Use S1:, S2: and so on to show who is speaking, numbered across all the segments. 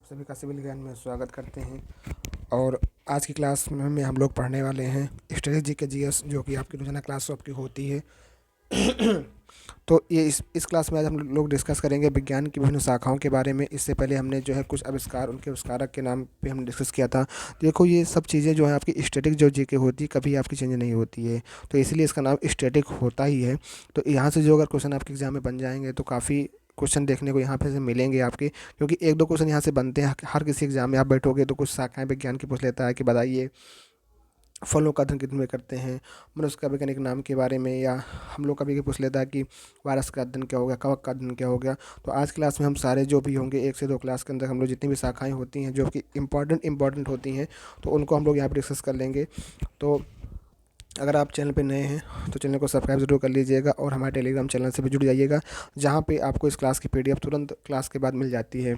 S1: सभी का सिविल ज्ञान में स्वागत करते हैं। और आज की क्लास में हम लोग पढ़ने वाले हैं स्ट्रेटजी के जीएस, जो कि आपकी रोजाना क्लास आपकी होती है। तो ये इस क्लास में आज हम लोग डिस्कस करेंगे विज्ञान की विभिन्न शाखाओं के बारे में। इससे पहले हमने जो है कुछ आविष्कार, उनके आविष्कारक के नाम पे हमने डिस्कस किया था। देखो, ये सब चीज़ें जो है आपकी स्टैटिक जो जीके होती है, कभी आपकी चेंज नहीं होती है, तो इसलिए इसका नाम स्टैटिक होता ही है। तो यहाँ से जो अगर क्वेश्चन आपके एग्जाम में बन जाएंगे तो काफ़ी क्वेश्चन देखने को यहाँ पे से मिलेंगे आपके, क्योंकि एक दो क्वेश्चन यहाँ से बनते हैं। हर किसी एग्जाम में आप बैठोगे तो कुछ शाखाएं विज्ञान की पूछ लेता है कि बताइए फलों का अध्ययन कितने में करते हैं, मनुष्य का वैज्ञानिक नाम के बारे में, या हम लोग कभी पूछ लेता है कि वायरस का अध्ययन क्या हो गया, कवक का अध्ययन क्या हो गया। तो आज क्लास में हम सारे जो भी होंगे, 1 से 2 क्लास के अंदर हम लोग जितनी भी शाखाएं होती हैं जो कि इंपॉर्टेंट होती हैं, तो उनको हम लोग यहाँ पर डिस्कस कर लेंगे। तो अगर आप चैनल पे नए हैं तो चैनल को सब्सक्राइब ज़रूर कर लीजिएगा और हमारे टेलीग्राम चैनल से भी जुड़ जाइएगा, जहाँ पे आपको इस क्लास की पीडीएफ तुरंत क्लास के बाद मिल जाती है।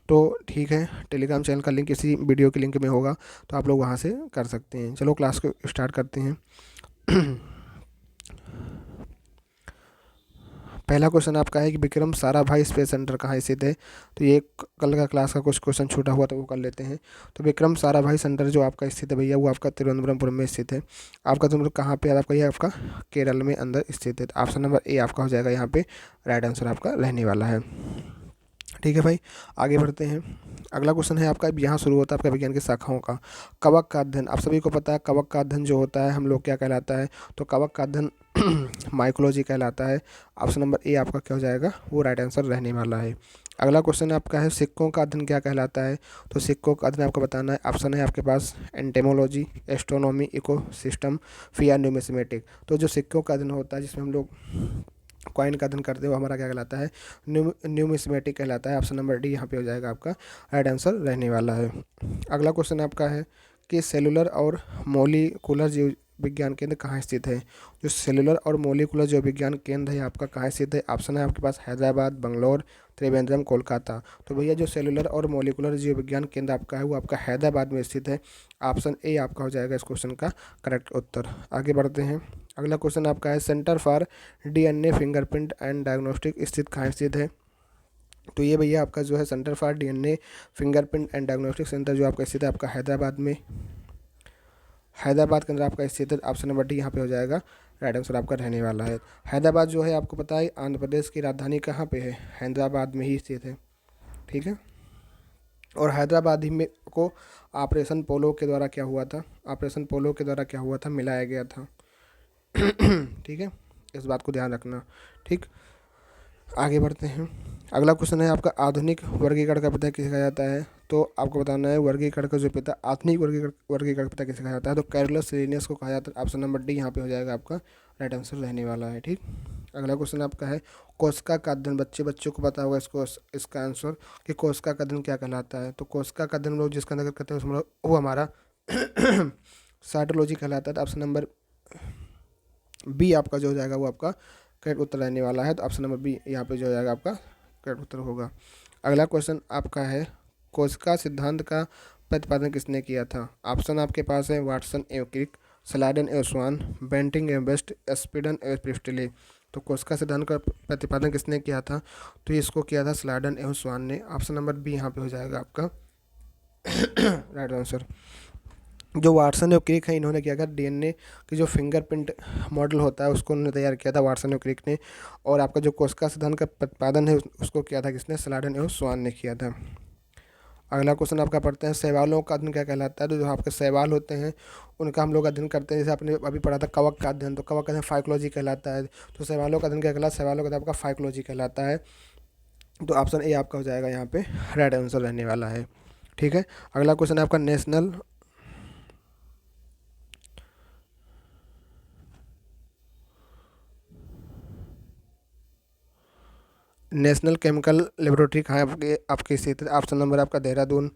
S1: तो ठीक है, टेलीग्राम चैनल का लिंक इसी वीडियो के लिंक में होगा, तो आप लोग वहाँ से कर सकते हैं। चलो क्लास को स्टार्ट करते हैं। पहला क्वेश्चन आपका है कि विक्रम साराभाई स्पेस सेंटर कहाँ स्थित है। तो ये कल का क्लास का कुछ क्वेश्चन छूटा हुआ तो वो कर लेते हैं। तो विक्रम साराभाई सेंटर जो आपका स्थित है भैया, वो आपका तिरुवनंतपुरम में स्थित है। आपका तिरुवनंतपुरम कहाँ पे है? आपका ये आपका केरल में अंदर स्थित है। ऑप्शन नंबर ए आपका हो जाएगा यहाँ पे राइट आंसर आपका रहने वाला है। ठीक है भाई, आगे बढ़ते हैं। अगला क्वेश्चन है आपका, यहाँ शुरू होता है आपका विज्ञान की शाखाओं का। कवक का अध्ययन, आप सभी को पता है कवक का अध्ययन जो होता है हम लोग क्या कहलाता है? तो कवक का अध्ययन माइकोलॉजी कहलाता है। ऑप्शन नंबर ए आपका क्या हो जाएगा? वो राइट आंसर रहने वाला है। अगला क्वेश्चन आपका है सिक्कों का अध्ययन क्या कहलाता है? तो सिक्कों का अध्ययन आपको बताना है। ऑप्शन है आपके पास एंटेमोलॉजी, एस्ट्रोनॉमी, इकोसिस्टम, फिर न्यूमिस्मेटिक। तो जो सिक्कों का अध्ययन होता है जिसमें हम लोग कॉइन का अध्ययन करते हैं, वो हमारा क्या कहलाता है? न्यूमिस्मेटिक कहलाता है। ऑप्शन नंबर डी यहाँ पे हो जाएगा आपका राइट आंसर रहने वाला है। अगला क्वेश्चन आपका है कि सेलुलर और मोलिकुलर जीव विज्ञान केंद्र कहाँ स्थित है? जो सेलुलर और मोलिकुलर जीव विज्ञान केंद्र है आपका कहाँ स्थित है? ऑप्शन है आपके पास हैदराबाद, बंगलोर, त्रिवेंद्रम, कोलकाता। तो भैया जो सेलुलर और मोलिकुलर जीव विज्ञान केंद्र आपका है वो आपका हैदराबाद में स्थित है। ऑप्शन ए आपका हो जाएगा इस क्वेश्चन का करेक्ट उत्तर। आगे बढ़ते हैं। अगला क्वेश्चन आपका है centre for DNA fingerprint and diagnostic स्थित कहाँ स्थित है? तो ये भैया आपका जो है centre for DNA fingerprint and diagnostic centre जो आपका स्थित है आपका हैदराबाद में, हैदराबाद के अंदर आपका स्थित है। ऑप्शन नंबर डी यहाँ पे हो जाएगा राइट आंसर आपका रहने वाला है। हैदराबाद जो है आपको पता है आंध्र प्रदेश की राजधानी कहाँ पे है? हैदराबाद में ही स्थित है। ठीक है, और हैदराबाद ही में को ऑपरेशन पोलो के द्वारा क्या हुआ था? ऑपरेशन पोलो के द्वारा क्या हुआ था? मिलाया गया था। ठीक है, इस बात को ध्यान रखना। ठीक, आगे बढ़ते हैं। अगला क्वेश्चन है आपका आधुनिक वर्गीकरण का पिता किसे कहा जाता है? तो आपको बताना है वर्गीकरण का जो पिता, आधुनिक वर्गीकरण का पिता किसे कहा जाता है? तो कैरोलस लिनियस को कहा जाता है। ऑप्शन नंबर डी यहाँ पे हो जाएगा आपका राइट आंसर रहने वाला है। ठीक, अगला क्वेश्चन आपका है कोशिका का अध्ययन, बच्चों को पता होगा इसका आंसर कि कोशिका का अध्ययन क्या कहलाता है? तो कोशिका का अध्ययन लोग जिसका अंदर करते हैं उसमें वो हमारा साइटोलॉजी कहलाता है। तो ऑप्शन नंबर बी आपका जो हो जाएगा वो आपका करेक्ट उत्तर रहने वाला है। तो ऑप्शन नंबर बी यहाँ पे जो हो जाएगा आपका करेक्ट उत्तर होगा। अगला क्वेश्चन आपका है कोशिका सिद्धांत का प्रतिपादन किसने किया था? ऑप्शन आपके पास है वाटसन एवं क्रिक, स्लाइडन एवं स्वान, बेंटिंग एवं बेस्ट, स्पीडन एवं प्रिस्टले। तो कोशिका सिद्धांत का प्रतिपादन किसने किया था? तो इसको किया था स्लाइडन एवं स्वान ने। ऑप्शन नंबर बी यहाँ पे हो जाएगा आपका राइट आंसर। जो वाटसन और क्रिक है, इन्होंने क्या किया, डीएनए की जो फिंगरप्रिंट मॉडल होता है उसको उन्होंने तैयार किया था वाटसन और क्रिक ने। और आपका जो कोशिका सिद्धांत का प्रतिपादन है उसको किया था किसने? स्लाइडन एवं स्वान ने किया था। अगला क्वेश्चन आपका पढ़ते हैं शैवालों का अध्ययन क्या कहलाता है? तो जो आपके शैवाल होते हैं उनका हम लोग अध्ययन करते हैं। जैसे आपने अभी पढ़ा था कवक का अध्ययन, तो कवक का अध्ययन फाइकोलॉजी कहलाता है। तो शैवालों का अध्ययन क्या कहलाता है? शैवालों का अध्ययन आपका फाइकोलॉजी कहलाता है। तो ऑप्शन ए आपका हो जाएगा यहाँ पे राइट आंसर रहने वाला है। ठीक है, अगला क्वेश्चन आपका नेशनल केमिकल लेबोरेटरी कहाँ आपके स्थित है? ऑप्शन नंबर आपका देहरादून,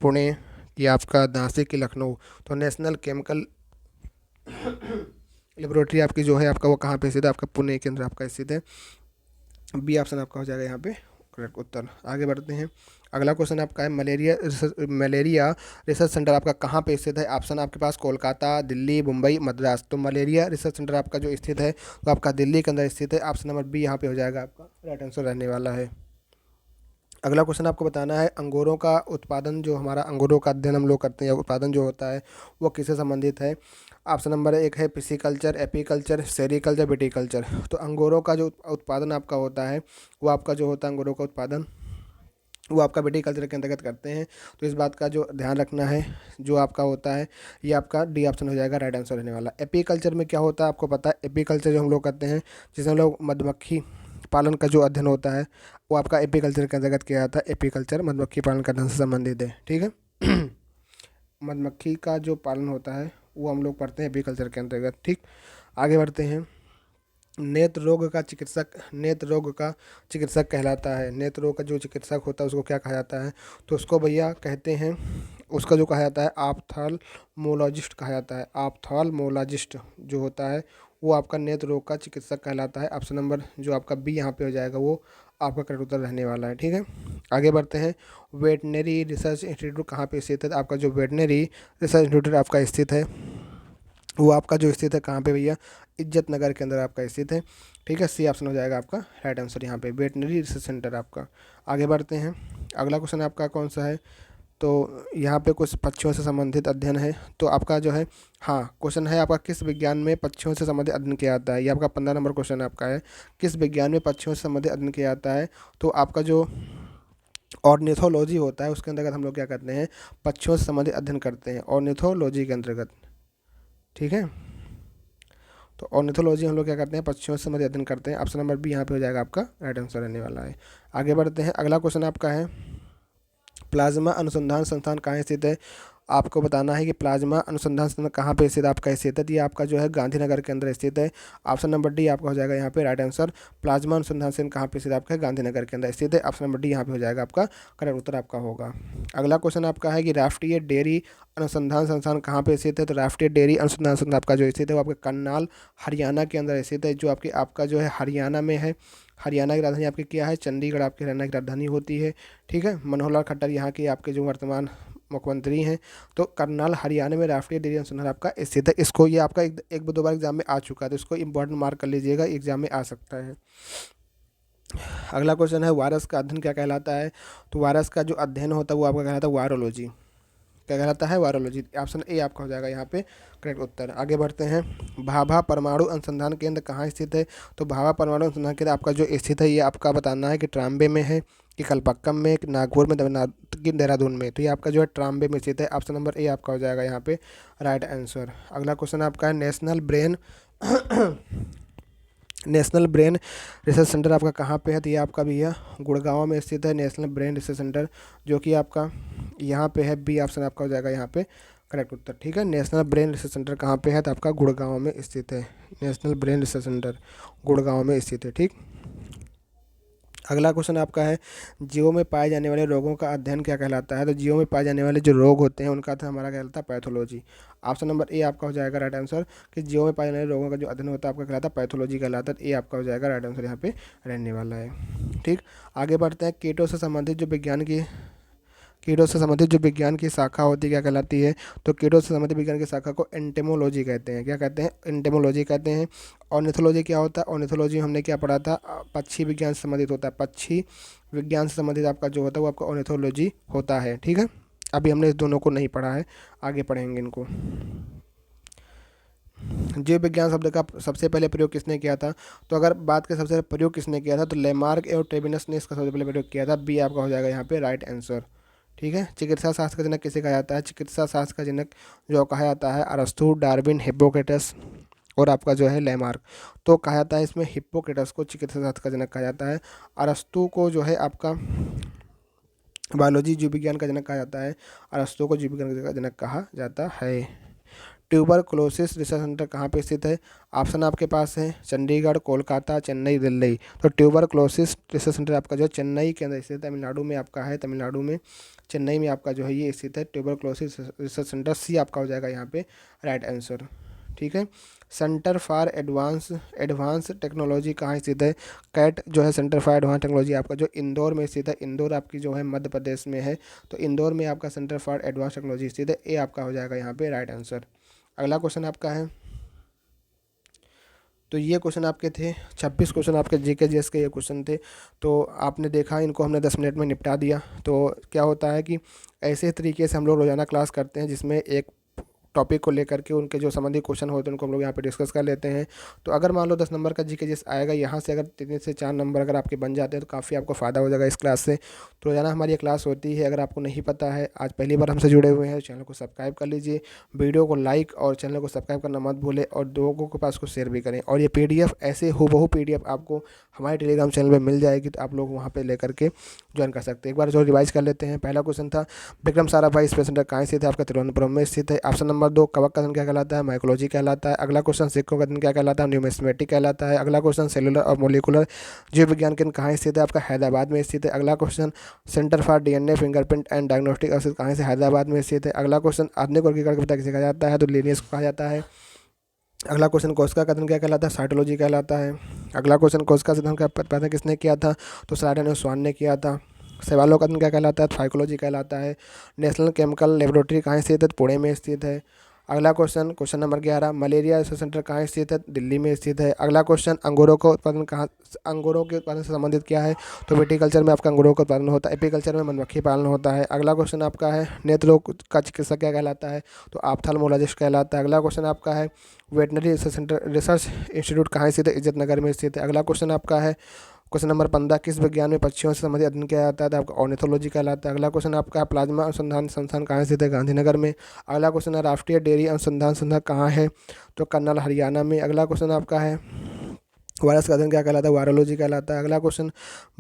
S1: पुणे, या आपका नासिक की लखनऊ। तो नेशनल केमिकल लेबोरेटरी आपकी जो है आपका वो कहाँ पे स्थित है? आपका पुणे के अंदर आपका स्थित है। बी ऑप्शन आपका हो जाएगा यहाँ पे करेक्ट उत्तर। आगे बढ़ते हैं। अगला क्वेश्चन आपका है मलेरिया रिसर्च सेंटर आपका कहाँ पे स्थित है? ऑप्शन आपके पास कोलकाता, दिल्ली, मुंबई, मद्रास। तो मलेरिया रिसर्च सेंटर आपका जो स्थित है वो आपका दिल्ली के अंदर स्थित है। ऑप्शन नंबर बी यहाँ पे हो जाएगा आपका राइट आंसर रहने वाला है। अगला क्वेश्चन आपको बताना है अंगूरों का उत्पादन, जो हमारा अंगूरों का अध्ययन हम लोग करते हैं, उत्पादन जो होता है वो किससे संबंधित है। ऑप्शन नंबर एक है पिसिकल्चर, एपीकल्चर, सेरीकल्चर, विटीकल्चर। तो अंगूरों का जो उत्पादन आपका होता है वो आपका जो होता है अंगूरों का उत्पादन वो आपका विटीकल्चर के अंतर्गत करते हैं। तो इस बात का जो ध्यान रखना है, जो आपका होता है ये आपका डी ऑप्शन हो जाएगा राइट आंसर रहने वाला। एपीकल्चर में क्या होता है आपको पता है, एपीकल्चर जो हम लोग करते हैं जिसमें हम लोग मधुमक्खी पालन का जो अध्ययन होता है वो आपका एपीकल्चर के अंतर्गत किया जाता है। एपीकल्चर मधुमक्खी पालन करने से संबंधित है, ठीक है। मधुमक्खी का जो पालन होता है वो हम लोग पढ़ते हैं एपीकल्चर के अंतर्गत, ठीक। आगे बढ़ते हैं। नेत्र रोग का चिकित्सक कहलाता है। नेत्र रोग का जो चिकित्सक होता है उसको क्या कहा जाता है, तो उसको भैया कहते हैं, उसका जो कहा जाता है ऑप्थाल्मोलॉजिस्ट कहा जाता है। ऑप्थाल्मोलॉजिस्ट जो होता है वो आपका नेत्र रोग का चिकित्सक कहलाता है। ऑप्शन नंबर जो आपका बी यहाँ पे हो जाएगा वो आपका करेक्ट उत्तर रहने वाला है, ठीक है। आगे बढ़ते हैं। वेटनरी रिसर्च इंस्टीट्यूट कहाँ पे स्थित है, तो आपका जो वेटनरी रिसर्च इंस्टीट्यूट आपका स्थित है वो आपका जो स्थित है कहाँ पे भैया, इज्जत नगर के अंदर आपका स्थित है, ठीक है। सी ऑप्शन हो जाएगा आपका राइट आंसर यहाँ पे, वेटनरी रिसर्च सेंटर आपका। आगे बढ़ते हैं। अगला क्वेश्चन आपका कौन सा है, तो यहाँ पे कुछ पक्षियों से संबंधित अध्ययन है। तो आपका जो है, हाँ क्वेश्चन है आपका किस विज्ञान में पक्षियों से संबंधित अध्ययन किया जाता है। ये आपका 15 नंबर क्वेश्चन आपका है, किस विज्ञान में पक्षियों से संबंधित अध्ययन किया जाता है। तो आपका जो ऑर्निथोलॉजी होता है उसके अंतर्गत हम लोग क्या करते हैं, पक्षियों से संबंधित अध्ययन करते हैं ऑर्निथोलॉजी के अंतर्गत, ठीक है। तो ऑर्निथोलॉजी हम लोग क्या करते हैं, पक्षियों से संबंधित अध्ययन करते हैं। ऑप्शन नंबर बी यहाँ पे हो जाएगा आपका राइट आंसर रहने वाला है। आगे बढ़ते हैं। अगला क्वेश्चन आपका है प्लाज्मा अनुसंधान संस्थान कहाँ स्थित है। आपको बताना है कि प्लाज्मा अनुसंधान संस्थान कहाँ पे स्थित आपका स्थित है, तो ये आपका जो है गांधीनगर के अंदर स्थित है। ऑप्शन नंबर डी आपका हो जाएगा यहाँ पे राइट आंसर। प्लाज्मा अनुसंधान संस्थान कहाँ पे स्थित आपका है, गांधीनगर के अंदर स्थित है। ऑप्शन नंबर डी यहाँ पे हो जाएगा आपका करेक्ट उत्तर आपका होगा। अगला क्वेश्चन आपका है कि राष्ट्रीय डेयरी अनुसंधान संस्थान कहाँ पे स्थित है, तो राष्ट्रीय डेयरी अनुसंधान संस्थान आपका जो स्थित है वो आपका करनाल हरियाणा के अंदर स्थित है, जो आपका जो है हरियाणा में है। हरियाणा की राजधानी आपकी क्या है, चंडीगढ़ आपकी हरियाणा की राजधानी होती है, ठीक है। मनोहर लाल खट्टर यहाँ के आपके जो वर्तमान मुख्यमंत्री हैं। तो करनाल हरियाणा में राष्ट्रीय डेयरी अनुसंधान आपका स्थित है। इसको ये आपका एक दो बार एग्जाम में आ चुका है, तो इसको इंपॉर्टेंट मार्क कर लीजिएगा, एग्जाम में आ सकता है। अगला क्वेश्चन है वायरस का अध्ययन क्या कहलाता है, तो वायरस का जो अध्ययन होता है वो आपका कहलाता है वायरोलॉजी। क्या कहलाता है, वायरोलॉजी। ऑप्शन ए आपका हो जाएगा यहाँ पे करेक्ट उत्तर। आगे बढ़ते हैं। भाभा परमाणु अनुसंधान केंद्र कहाँ स्थित है, तो भाभा परमाणु अनुसंधान केंद्र आपका जो स्थित है ये आपका बताना है कि ट्राम्बे में है, कि कलपक्कम में, कि नागपुर में, कि देहरादून में। तो ये आपका जो है ट्राम्बे में स्थित है। ऑप्शन नंबर ए आपका हो जाएगा यहाँ पे राइट आंसर। अगला क्वेश्चन आपका है नेशनल ब्रेन रिसर्च सेंटर आपका कहाँ पे है, तो ये आपका भैया गुड़गांव में स्थित है नेशनल ब्रेन रिसर्च सेंटर, जो कि आपका यहाँ पे है। बी ऑप्शन आपका हो जाएगा यहाँ पे करेक्ट उत्तर, ठीक है। नेशनल ब्रेन रिसर्च सेंटर कहाँ पे है, तो आपका गुड़गांव में स्थित है। National brain research centre Gurgaon में स्थित है, ठीक। अगला क्वेश्चन आपका है जीवों में पाए जाने वाले रोगों का अध्ययन क्या कहलाता है, तो जीवों में पाए जाने वाले जो रोग होते हैं उनका हमारा कहलाता है पैथोलॉजी। ऑप्शन नंबर ए आपका हो जाएगा राइट आंसर, कि जीवों में पाए जाने वाले रोगों का जो अध्ययन होता है आपका कहलाता है पैथोलॉजी कहलाता है। ए आपका हो जाएगा राइट आंसर यहाँ पे रहने वाला है, ठीक। आगे बढ़ते हैं। कीटों से संबंधित जो विज्ञान की शाखा होती है क्या कहलाती है, तो कीटों से संबंधित विज्ञान की शाखा को एंटेमोलॉजी कहते हैं। क्या कहते हैं, एंटेमोलॉजी कहते हैं। ऑर्निथोलॉजी क्या होता है, ऑर्निथोलॉजी हमने क्या पढ़ा था, पक्षी विज्ञान से संबंधित होता है। पक्षी विज्ञान से संबंधित आपका जो होता है वो आपका ऑर्निथोलॉजी होता है, ठीक है। अभी हमने इस दोनों को नहीं पढ़ा है, आगे पढ़ेंगे इनको। जीव विज्ञान शब्द का सबसे पहले प्रयोग किसने किया था, तो अगर बात करें सबसे पहले प्रयोग किसने किया था, तो लेमार्क और ट्रेविनस ने इसका सबसे पहले प्रयोग किया था। बी आपका हो जाएगा यहाँ पे राइट आंसर, ठीक है। चिकित्सा शास्त्र का जनक किसे कहा जाता है, चिकित्सा शास्त्र का जनक जो कहा जाता है अरस्तु, डार्विन, हिप्पोक्रेटस और आपका जो है लेमार्क। तो कहा जाता है इसमें हिप्पोक्रेटस को चिकित्सा शास्त्र का जनक कहा जाता है। अरस्तु को जो है आपका बायोलॉजी जीव विज्ञान का जनक कहा जाता है। अरस्तु को जीव विज्ञान का जनक कहा जाता है। ट्यूबरकुलोसिस रिसर्च सेंटर कहाँ पे स्थित है, ऑप्शन आपके पास है चंडीगढ़, कोलकाता, चेन्नई, दिल्ली। तो ट्यूबरकुलोसिस रिसर्च सेंटर आपका जो है चेन्नई के अंदर स्थित है, तमिलनाडु में आपका है। तमिलनाडु में चेन्नई में आपका जो है ये स्थित है ट्यूबरकुलोसिस रिसर्च सेंटर। सी आपका हो जाएगा यहाँ पे राइट आंसर, ठीक है। सेंटर फॉर एडवांस टेक्नोलॉजी कहाँ स्थित है, कैट जो है सेंटर फॉर एडवांस टेक्नोलॉजी आपका जो इंदौर में स्थित है। इंदौर आपकी जो है मध्य प्रदेश में है, तो इंदौर में आपका सेंटर फॉर एडवांस टेक्नोलॉजी स्थित है। ए आपका हो जाएगा यहाँ पे राइट आंसर। अगला क्वेश्चन आपका है तो ये क्वेश्चन आपके थे 26 क्वेश्चन आपके जीके जीएस के ये क्वेश्चन थे। तो आपने देखा इनको हमने 10 मिनट में निपटा दिया। तो क्या होता है कि ऐसे तरीके से हम लोग रोज़ाना क्लास करते हैं जिसमें एक टॉपिक को लेकर के उनके जो संबंधित क्वेश्चन होते हैं उनको हम लोग यहाँ पे डिस्कस कर लेते हैं। तो अगर मान लो 10 नंबर का जीके जीएस आएगा, यहाँ से अगर 3 से 4 नंबर अगर आपके बन जाते हैं तो काफ़ी आपको फ़ायदा हो जाएगा इस क्लास से। तो रोज़ाना हमारी ये क्लास होती है। अगर आपको नहीं पता है, आज पहली बार हमसे जुड़े हुए हैं, तो चैनल को सब्सक्राइब कर लीजिए, वीडियो को लाइक और चैनल को सब्सक्राइब करना मत भूलें, और लोगों के पास को शेयर भी करें। और ये PDF ऐसे हूबहू PDF आपको हमारे टेलीग्राम चैनल पर मिल जाएगी, तो आप लोग वहाँ पर लेकर के ज्वाइन कर सकते हैं। एक बार जो रिवाइज कर लेते हैं। पहला क्वेश्चन था विक्रम साराभाई स्पेस सेंटर कहाँ स्थित है? आपका तिरुवनंतपुरम में स्थित है। ऑप्शन नंबर 2 कवक का अध्ययन क्या कहलाता है? माइकोलॉजी कहलाता है। अगला क्वेश्चन सिक्कों का अध्ययन क्या कहलाता है? न्यूमिस्मेटिक कहलाता है। अगला क्वेश्चन सेलुलर और मोलिकुलर जीव विज्ञान केंद्र कहाँ स्थित है? आपका हैदराबाद में स्थित है। अगला question centre for DNA fingerprint and diagnostic औषध कहाँ से? हैदराबाद में स्थित है। अगला क्वेश्चन आधुनिक वर्गीकरण का पिता किसे कहा जाता है? तो लिनियस को कहा जाता है। अगला क्वेश्चन कोशिका का अध्ययन क्या कहलाता है? साइटोलॉजी कहलाता है। अगला क्वेश्चन कोशिका का अध्ययन का प्रतिपादन किसने किया था? तो सलाइडन स्वान ने किया था। सवालों का अध्ययन क्या कहलाता है? फाइकोलॉजी कहलाता है। नेशनल केमिकल लेबोरेटरी कहाँ स्थित है? पुणे में स्थित है। अगला question number 11 malaria research centre कहाँ स्थित है? दिल्ली में स्थित है। अगला क्वेश्चन अंगूरों के उत्पादन से संबंधित क्या है? तो विटीकल्चर में आपका अंगूरों का उत्पादन होता है। एपीकल्चर में मधुमक्खी पालन होता है। अगला क्वेश्चन आपका है नेत्र रोग का चिकित्सक क्या कहलाता है? तो ऑप्थेल्मोलॉजिस्ट कहलाता है। अगला क्वेश्चन आपका है वेटनरी रिसर्च इंस्टीट्यूट कहाँ स्थित है? इज्जत नगर में स्थित है। अगला क्वेश्चन आपका है क्वेश्चन नंबर 15 किस विज्ञान में पक्षियों से संबंधित अध्ययन किया जाता है? तो आपका ऑर्निथोलॉजी कहलाता है। अगला क्वेश्चन आपका प्लाज्मा अनुसंधान संस्थान कहाँ स्थित है? गांधीनगर में। अगला क्वेश्चन है राष्ट्रीय डेयरी अनुसंधान संस्थान कहाँ है? तो कर्नाल हरियाणा में। अगला क्वेश्चन आपका है वायरस का अध्ययन क्या कहलाता है? वायरोलॉजी कहलाता है। अगला क्वेश्चन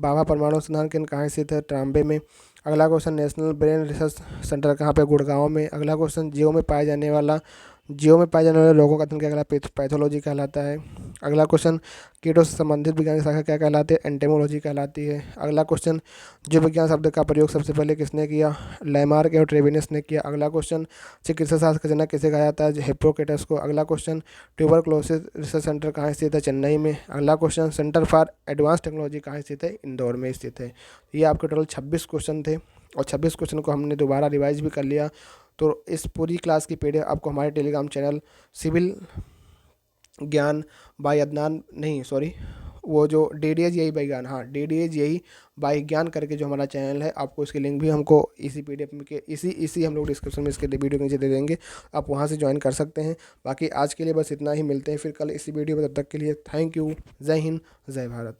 S1: बाबा परमाणु अनुसंधान केंद्र कहाँ स्थित है? ट्राम्बे में। अगला question national brain research centre कहाँ पे? गुड़गांव में। अगला क्वेश्चन जीव में पाए जाने वाले रोगों का अध्ययन क्या कहलाता है? पैथोलॉजी कहलाता है। अगला क्वेश्चन कीटों से संबंधित विज्ञान की शाखा क्या कहलाती है? एंटेमोलॉजी कहलाती है। अगला क्वेश्चन जीव विज्ञान शब्द का प्रयोग सबसे पहले किसने किया? लैमार्क और ट्रेविनस ने किया। अगला क्वेश्चन चिकित्सा शास्त्र का जनक किसे कहा जाता है? हिप्पोक्रेटस को। अगला क्वेश्चन ट्यूबरक्लोसिस रिसर्च सेंटर कहाँ स्थित है? चेन्नई में। अगला question centre for advance technology कहाँ स्थित है? इंदौर में स्थित है। ये आपके टोटल 26 क्वेश्चन थे, और 26 क्वेश्चन को हमने दोबारा रिवाइज भी कर लिया। तो इस पूरी क्लास की PDF आपको हमारे टेलीग्राम चैनल सिविल ज्ञान बाय अदनान नहीं सॉरी वो जो DDAGI बाई ज्ञान, हाँ DDAGI बाई ज्ञान करके जो हमारा चैनल है, आपको इसकी लिंक भी हमको इसी PDF में के इसी हम लोग डिस्क्रिप्शन में इसके वीडियो के नीचे दे देंगे, आप वहाँ से ज्वाइन कर सकते हैं। बाकी आज के लिए बस इतना ही, मिलते हैं फिर कल इसी वीडियो में। तब तक के लिए थैंक यू। जय हिंद, जय भारत।